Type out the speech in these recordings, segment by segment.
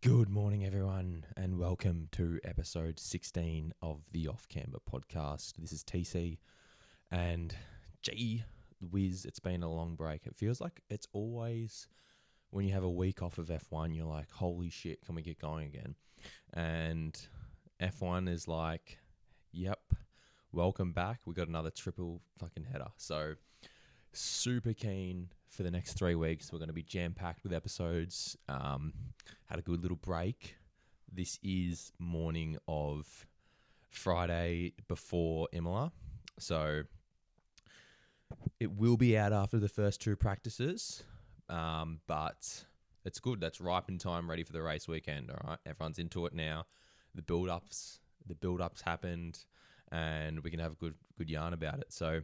Good morning, everyone, and welcome to episode 16 of the Off Camber podcast. This is TC, and gee whiz, it's been a long break. It feels like it's always when you have a week off of F1, you're like, holy shit, can we get going again? And F1 is like, yep, welcome back. We got another triple fucking header. So super keen for the next 3 weeks. We're going to be jam-packed with episodes. Had a good little break. This is morning of Friday before Imola. So it will be out after the first two practices. But it's good. That's ripe in time, ready for the race weekend. All right. Everyone's into it now. The build-ups happened, and we can have a good yarn about it. So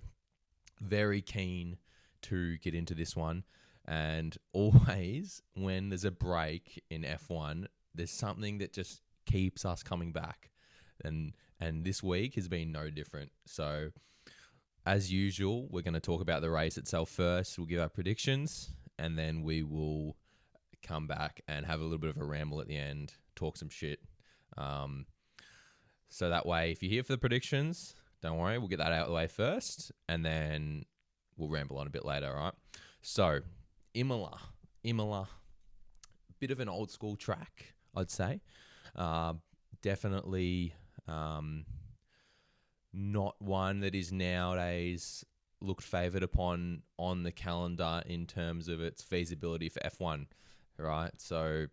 very keen to get into this one. And always when there's a break in F1, there's something that just keeps us coming back. And this week has been no different. So as usual, we're going to talk about the race itself first. We'll give our predictions, and then we will come back and have a little bit of a ramble at the end, talk some shit. So that way, if you're here for the predictions, don't worry, we'll get that out of the way first, and then we'll ramble on a bit later, all right? So Imola, bit of an old school track, I'd say. Definitely not one that is nowadays looked favoured upon on the calendar in terms of its feasibility for F1, right? So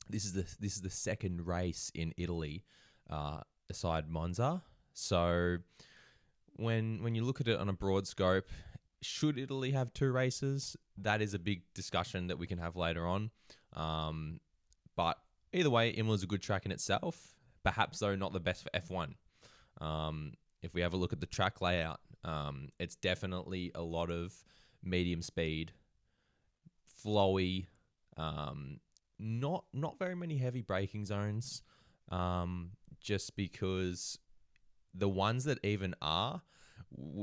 this is the second race in Italy, aside Monza. So when you look at it on a broad scope, should Italy have two races? That is a big discussion that we can have later on. But either way, Imola's a good track in itself. Perhaps, though, not the best for F1. If we have a look at the track layout, it's definitely a lot of medium speed, flowy, not very many heavy braking zones, just because the ones that even are,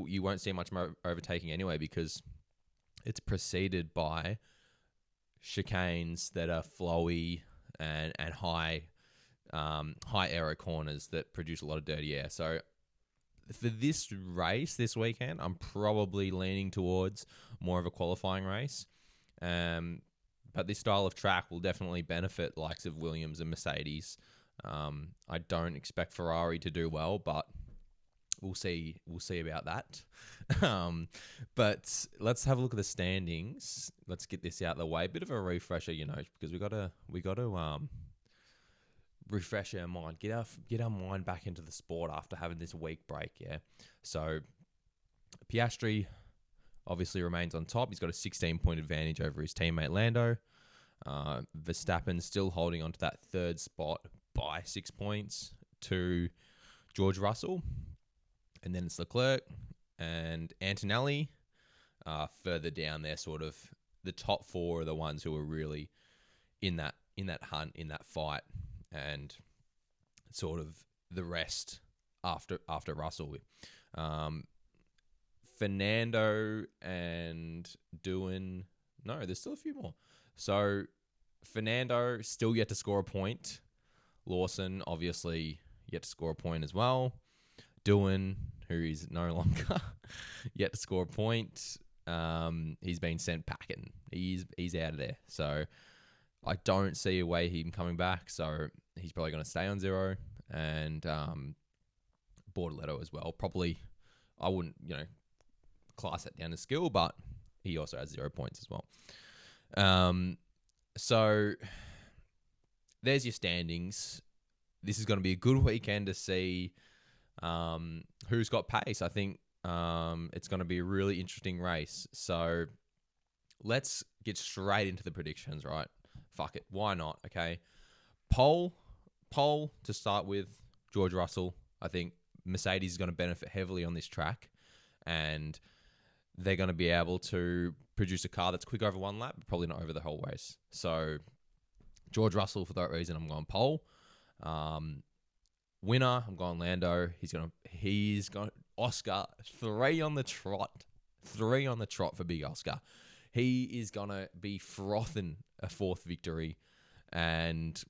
you won't see much overtaking anyway, because it's preceded by chicanes that are flowy and high aero corners that produce a lot of dirty air. So for this race this weekend, I'm probably leaning towards more of a qualifying race. But this style of track will definitely benefit the likes of Williams and Mercedes. I don't expect Ferrari to do well, but we'll see about that. But let's have a look at the standings. Let's get this out of the way. Bit of a refresher, because we got to refresh our mind, get our mind back into the sport after having this week break. Yeah. So Piastri obviously remains on top. He's got a 16-point advantage over his teammate Lando. Verstappen still holding on to that third spot by 6 points to George Russell. And then it's Leclerc and Antonelli. Further down there, sort of the top four are the ones who are really in that hunt, in that fight, and sort of the rest after Russell. Fernando and Doohan. No, there's still a few more. So Fernando still yet to score a point. Lawson obviously yet to score a point as well. Doohan, who is no longer yet to score a point, he's been sent packing. He's out of there. So I don't see a way him coming back. So he's probably going to stay on zero. And Bortoletto as well. Probably, I wouldn't, class that down to skill, but he also has 0 points as well. So there's your standings. This is going to be a good weekend to see who's got pace. I think it's going to be a really interesting race. So let's get straight into the predictions, right? Fuck it. Why not? Okay. Pole to start with, George Russell. I think Mercedes is going to benefit heavily on this track, and they're going to be able to produce a car that's quick over one lap, but probably not over the whole race. So George Russell, for that reason, I'm going pole. Winner, I'm going Lando. He's going Oscar, 3 on the trot for big Oscar. He is going to be frothing a 4th victory, and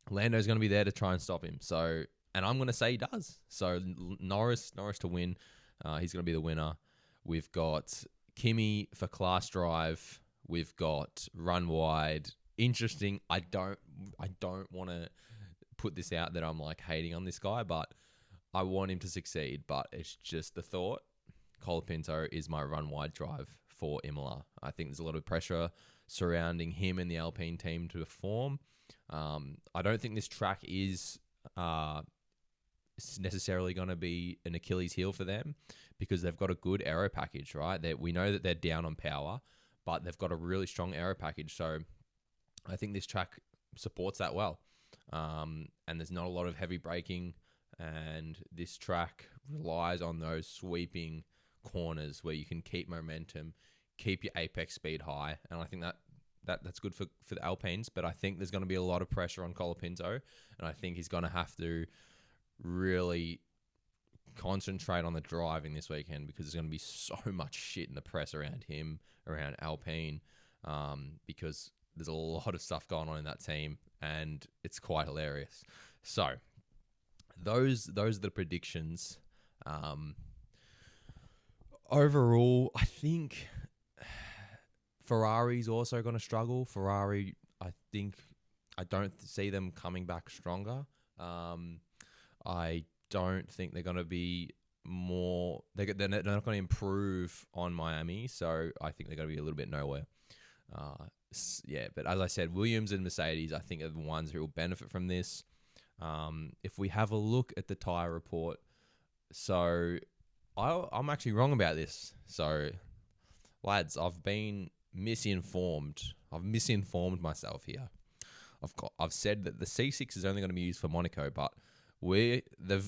Lando's going to be there to try and stop him. So, and I'm going to say he does. So Norris to win. He's going to be the winner. We've got Kimi for class drive. We've got run wide. Interesting. I don't want to put this out that I'm like hating on this guy, but I want him to succeed. But it's just the thought. Colapinto is my run wide drive for Imola. I think there's a lot of pressure surrounding him and the Alpine team to perform. I don't think this track is necessarily going to be an Achilles heel for them because they've got a good aero package, right? We know that they're down on power, but they've got a really strong aero package. So I think this track supports that well. And there's not a lot of heavy braking, and this track relies on those sweeping corners where you can keep momentum, keep your apex speed high, and I think that's good for the Alpines. But I think there's going to be a lot of pressure on Colapinto, and I think he's going to have to really concentrate on the driving this weekend because there's going to be so much shit in the press around him, around Alpine, because there's a lot of stuff going on in that team, and it's quite hilarious. So those are the predictions. Overall, I think Ferrari's also going to struggle. Ferrari, I don't see them coming back stronger. I don't think they're going to be more. They're not going to improve on Miami, so I think they're going to be a little bit nowhere. Yeah, but as I said, Williams and Mercedes, I think, are the ones who will benefit from this. If we have a look at the tyre report, so I'm actually wrong about this. So, lads, I've been misinformed. I've misinformed myself here. I've said that the C6 is only going to be used for Monaco, but the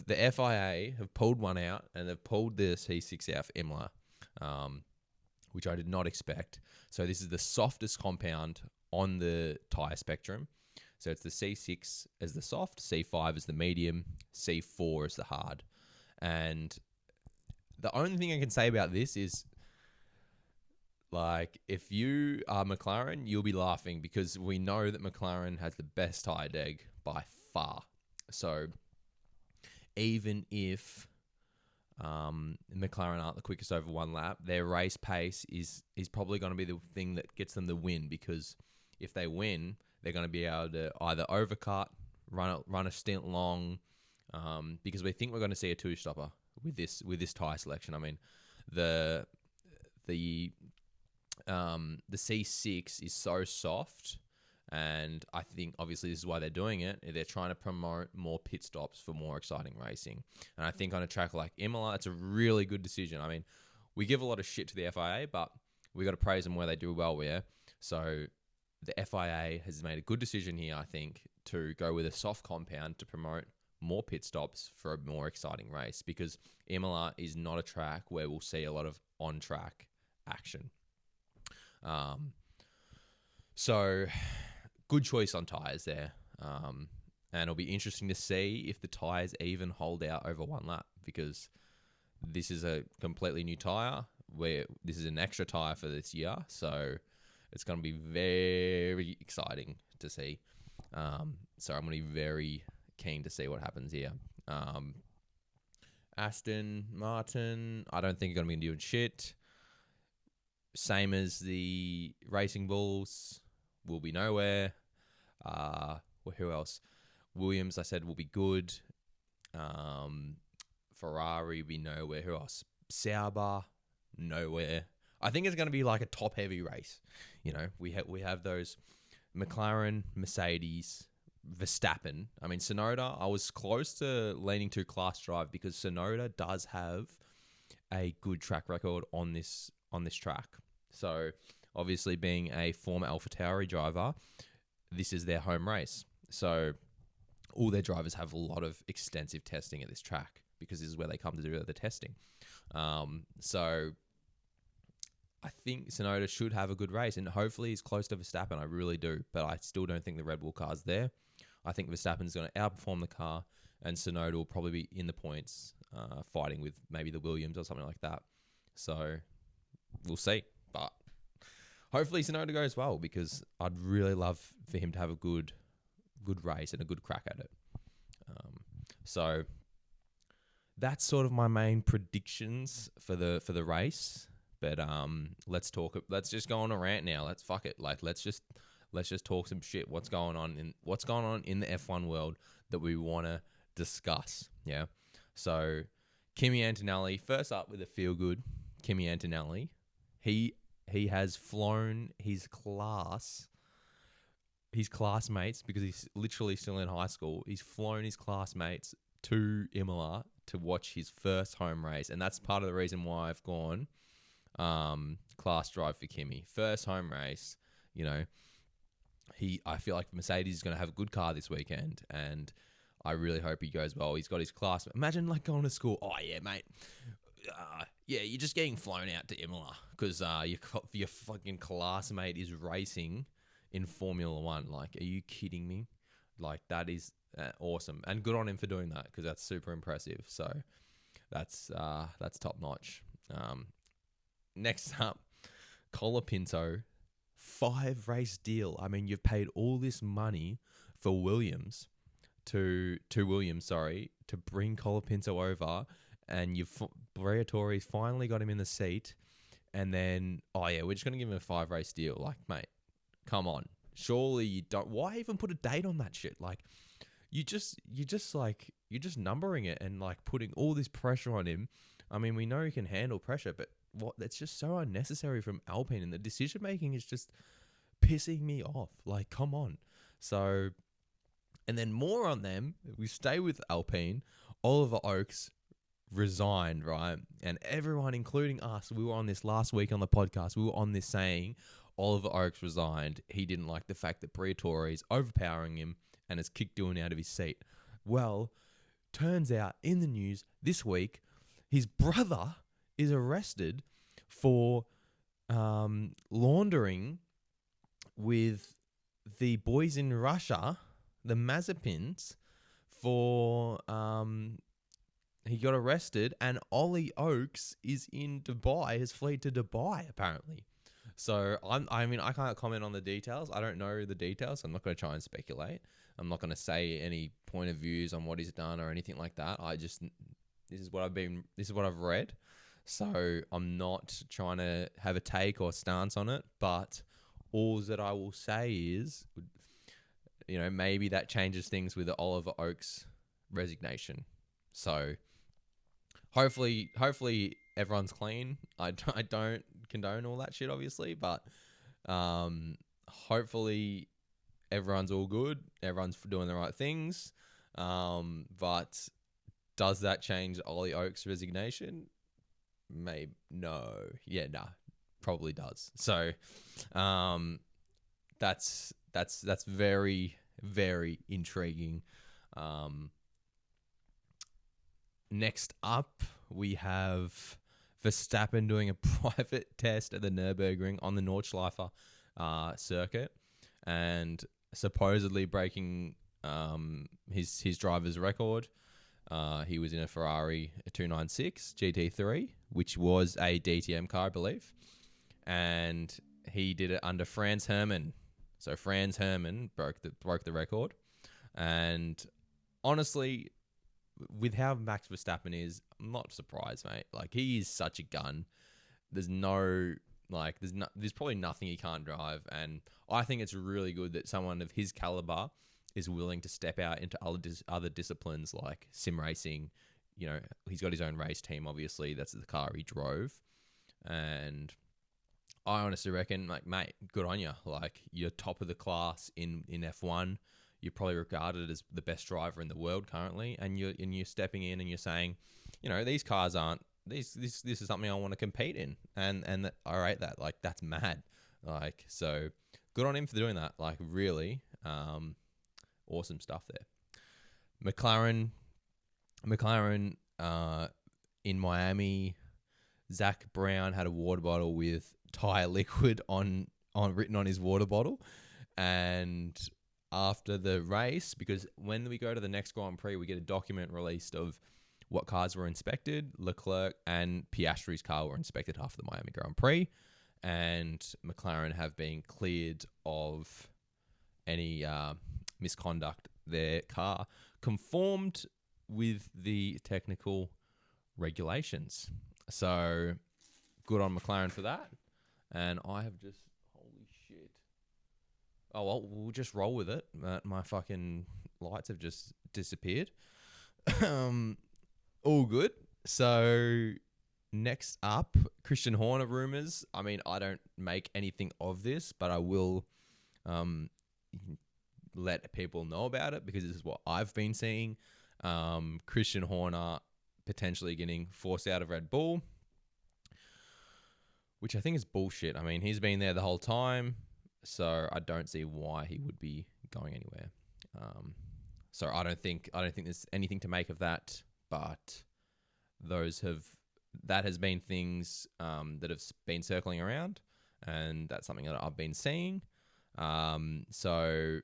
FIA have pulled one out, and they've pulled the C6 out for Imola, which I did not expect. So this is the softest compound on the tyre spectrum. So it's the C6 as the soft, C5 as the medium, C4 as the hard. And the only thing I can say about this is, like, if you are McLaren, you'll be laughing because we know that McLaren has the best tyre deg by far. So even if McLaren aren't the quickest over one lap, their race pace is probably going to be the thing that gets them the win, because if they win, they're going to be able to either overcut, run a stint long, because we think we're going to see a two-stopper with this tyre selection. I mean, the C6 is so soft, and I think obviously this is why they're doing it. They're trying to promote more pit stops for more exciting racing. And I think on a track like Imola, it's a really good decision. I mean, we give a lot of shit to the FIA, but we got to praise them where they do well there. So the FIA has made a good decision here, I think, to go with a soft compound to promote more pit stops for a more exciting race, because Imola is not a track where we'll see a lot of on-track action. So good choice on tyres there. And it'll be interesting to see if the tyres even hold out over one lap, because this is a completely new tyre, where this is an extra tyre for this year. So it's going to be very exciting to see. So I'm going to be very keen to see what happens here. Aston Martin, I don't think are going to be doing shit. Same as the Racing Bulls, will be nowhere. Who else? Williams, I said, will be good. Ferrari will be nowhere. Who else? Sauber, nowhere. I think it's going to be like a top-heavy race. You know, we have those McLaren, Mercedes, Verstappen. I mean, Tsunoda, I was close to leaning to class drive because Tsunoda does have a good track record on this track. So, obviously, being a former AlphaTauri driver, this is their home race. So, all their drivers have a lot of extensive testing at this track because this is where they come to do the testing. So, I think Tsunoda should have a good race, and hopefully he's close to Verstappen. I really do, but I still don't think the Red Bull car's there. I think Verstappen's going to outperform the car, and Tsunoda will probably be in the points, fighting with maybe the Williams or something like that. So, we'll see. But hopefully Tsunoda goes well, because I'd really love for him to have a good good race and a good crack at it. So that's sort of my main predictions for the race. But let's just go on a rant now. Let's fuck it. Like let's just talk some shit. What's going on in the F1 world that we want to discuss? Yeah. So Kimi Antonelli, first up with a feel good. Kimi Antonelli, he has flown his classmates, because he's literally still in high school. He's flown his classmates to Imola to watch his first home race, and that's part of the reason why I've gone class drive for Kimi. First home race, I feel like Mercedes is going to have a good car this weekend, and I really hope he goes well. He's got his class. Imagine like going to school. Oh yeah, mate. You're just getting flown out to Imola because your fucking classmate is racing in Formula One. Like, are you kidding me? Like, that is awesome, and good on him for doing that, because that's super impressive. So that's top notch. Next up, Colapinto, 5-race deal. I mean, you've paid all this money for Williams to bring Colapinto over, and Briatore's finally got him in the seat, and then we're just gonna give him a 5-race deal. Like, mate, come on. Surely you don't. Why even put a date on that shit? Like, you're just numbering it and like putting all this pressure on him. I mean, we know he can handle pressure, but that's just so unnecessary from Alpine, and the decision making is just pissing me off. Like, come on. So, and then more on them. We stay with Alpine. Oliver Oakes resigned, right? And everyone, including us, we were on this last week on the podcast. We were on this saying Oliver Oakes resigned. He didn't like the fact that Briatore is overpowering him and has kicked Doohan out of his seat. Well, turns out in the news this week, his brother is arrested for laundering with the boys in Russia, the Mazepins, for he got arrested, and Ollie Oakes is in Dubai, has fled to Dubai apparently. So I can't comment on the details. I don't know the details. I'm not going to try and speculate. I'm not going to say any point of views on what he's done or anything like that. This is what I've read. So I'm not trying to have a take or stance on it, but all that I will say is, maybe that changes things with the Oliver Oakes resignation. So hopefully everyone's clean. I don't condone all that shit, obviously, but hopefully everyone's all good. Everyone's doing the right things. But does that change Ollie Oakes' resignation? Maybe no. Yeah, nah. Probably does. So that's very, very intriguing. Next up, we have Verstappen doing a private test at the Nürburgring on the Nordschleife circuit, and supposedly breaking his driver's record. He was in a Ferrari 296 GT3, which was a DTM car, I believe, and he did it under Franz Herrmann. So Franz Herrmann broke the record, and honestly, with how Max Verstappen is, I'm not surprised, mate. Like, he is such a gun. There's probably nothing he can't drive, and I think it's really good that someone of his caliber is willing to step out into other disciplines like sim racing. He's got his own race team, obviously. That's the car he drove, and I honestly reckon, like, mate, good on you. Like, you're top of the class in F1. You're probably regarded as the best driver in the world currently, and you're stepping in and you're saying, these cars aren't. This is something I want to compete in, and I rate that. Like, that's mad. Like, so good on him for doing that. Like, really, awesome stuff there. McLaren, in Miami, Zach Brown had a water bottle with tire liquid on written on his water bottle, and after the race, because when we go to the next Grand Prix, we get a document released of what cars were inspected. Leclerc and Piastri's car were inspected after the Miami Grand Prix, and McLaren have been cleared of any misconduct. Their car conformed with the technical regulations. So good on McLaren for that. And I have just, holy shit. Oh, well, we'll just roll with it. My fucking lights have just disappeared. All good. So next up, Christian Horner rumors. I mean, I don't make anything of this, but I will let people know about it because this is what I've been seeing. Christian Horner potentially getting forced out of Red Bull, which I think is bullshit. I mean, he's been there the whole time, so I don't see why he would be going anywhere. So I don't think there's anything to make of that, but that has been things that have been circling around, and that's something that I've been seeing. So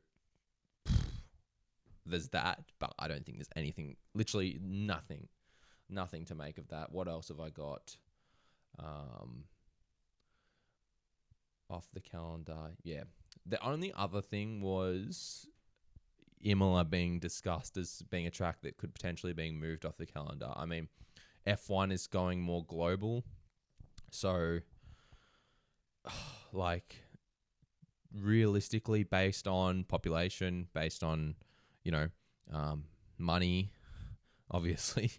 there's that, but I don't think there's anything, literally nothing to make of that. What else have I got? Off the calendar. Yeah. The only other thing was Imola being discussed as being a track that could potentially being moved off the calendar. I mean, F1 is going more global. So, like, realistically, based on population, based on, money, obviously,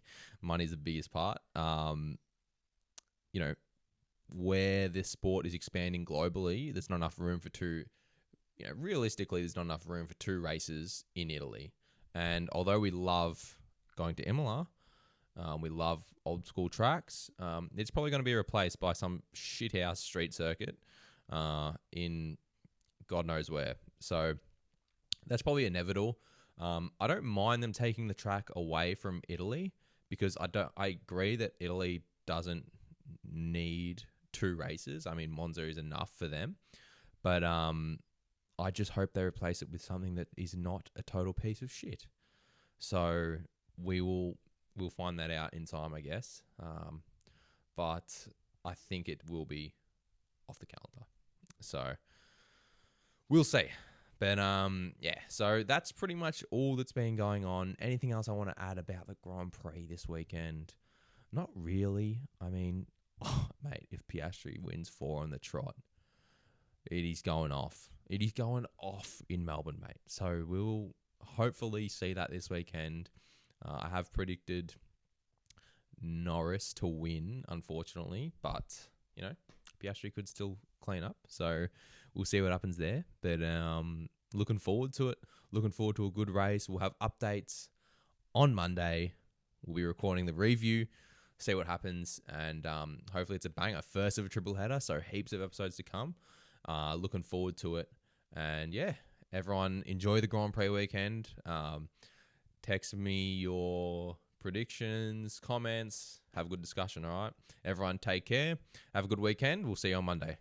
money's the biggest part. Where this sport is expanding globally, there's not enough room for two. Realistically, there's not enough room for two races in Italy. And although we love going to Imola, we love old school tracks, it's probably going to be replaced by some shithouse street circuit in God knows where. So that's probably inevitable. I don't mind them taking the track away from Italy because I agree that Italy doesn't need two races. I mean, Monza is enough for them, but I just hope they replace it with something that is not a total piece of shit. So we'll find that out in time, I guess. But I think it will be off the calendar. So we'll see. But yeah, so that's pretty much all that's been going on. Anything else I want to add about the Grand Prix this weekend? Not really. I mean, mate, if Piastri wins 4 on the trot, it is going off. It is going off in Melbourne, mate. So we'll hopefully see that this weekend. I have predicted Norris to win, unfortunately, but, Piastri could still clean up. So we'll see what happens there. But looking forward to it. Looking forward to a good race. We'll have updates on Monday. We'll be recording the review, see what happens, and hopefully it's a banger. First of a triple header, so heaps of episodes to come. Looking forward to it. And yeah, everyone enjoy the Grand Prix weekend. Text me your predictions, comments. Have a good discussion, all right? Everyone take care. Have a good weekend. We'll see you on Monday.